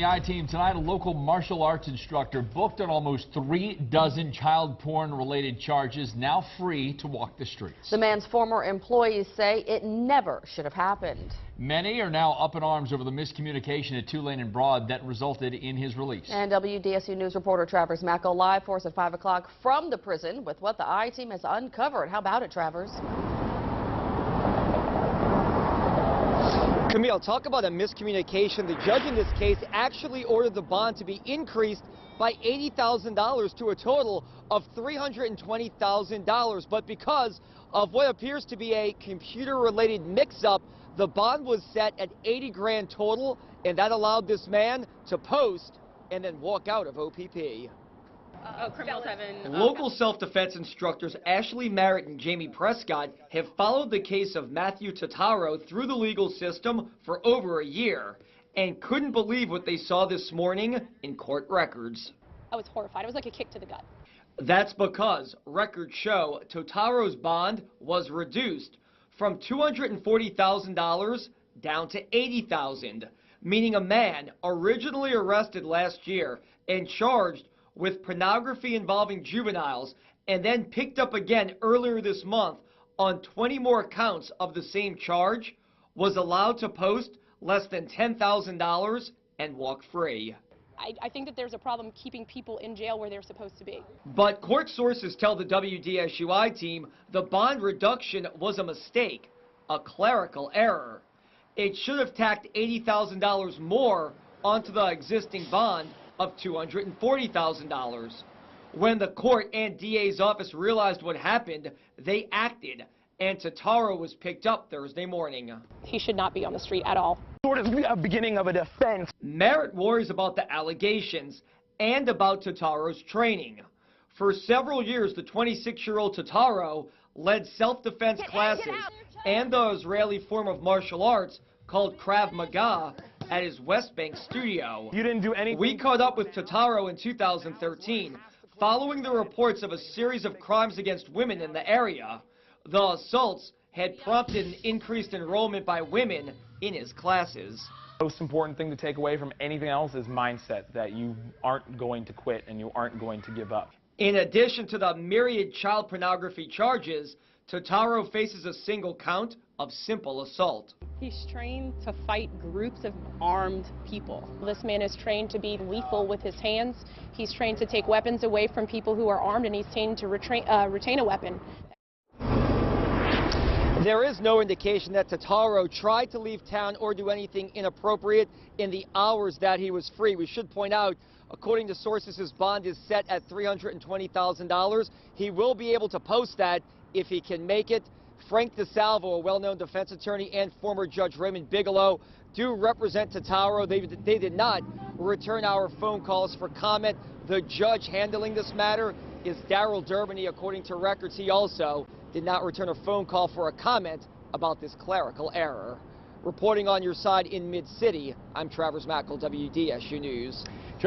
I-Team tonight, a local martial arts instructor booked on almost 3 dozen child porn-related charges, now free to walk the streets. The man's former employees say it never should have happened. Many are now up in arms over the miscommunication at Tulane and Broad that resulted in his release. And WDSU News reporter Travers Mackel live for us at 5 o'clock from the prison with what the I-Team has uncovered. How about it, Travers? Camille, talk about a miscommunication. The judge in this case actually ordered the bond to be increased by $80,000 to a total of $320,000. But because of what appears to be a computer-related mix-up, the bond was set at $80 grand total, and that allowed this man to post and then walk out of OPP. Criminals haven't. Local self-defense instructors Ashley Merritt and Jamie Prescott have followed the case of Matthew Totaro through the legal system for over a year and couldn't believe what they saw this morning in court records. I was horrified. It was like a kick to the gut. That's because records show Totaro's bond was reduced from $240,000 down to $80,000, meaning a man originally arrested last year and charged with pornography involving juveniles and then picked up again earlier this month on 20 more counts of the same charge was allowed to post less than $10,000 and walk free. I think that there's a problem keeping people in jail where they're supposed to be. But court sources tell the WDSU I-Team the bond reduction was a mistake, a clerical error. It should have tacked $80,000 more onto the existing bond of $240,000. When the court and DA's office realized what happened, they acted, and Totaro was picked up Thursday morning. He should not be on the street at all. Sort of a beginning of a defense. Merritt worries about the allegations and about Totaro's training. For several years, the 26-year-old Totaro led self-defense classes and the Israeli form of martial arts called Krav Maga at his West Bank studio. You didn't do anything? We caught up with Totaro in 2013, following the reports of a series of crimes against women in the area. The assaults had prompted an increased enrollment by women in his classes. The most important thing to take away from anything else is mindset, that you aren't going to quit and you aren't going to give up. In addition to the myriad child pornography charges, Totaro faces a single count of simple assault. He's trained to fight groups of armed people. This man is trained to be lethal with his hands. He's trained to take weapons away from people who are armed, and he's trained to retain a weapon. There is no indication that Totaro tried to leave town or do anything inappropriate in the hours that he was free. We should point out, according to sources, his bond is set at $320,000. He will be able to post that if he can make it. Frank DeSalvo, a well-known defense attorney, and former Judge Raymond Bigelow do represent Totaro. They did not return our phone calls for comment. The judge handling this matter is Daryl Durbany. According to records, he also did not return a phone call for a comment about this clerical error. Reporting on your side in Mid-City, I'm Travers Mackel, WDSU News.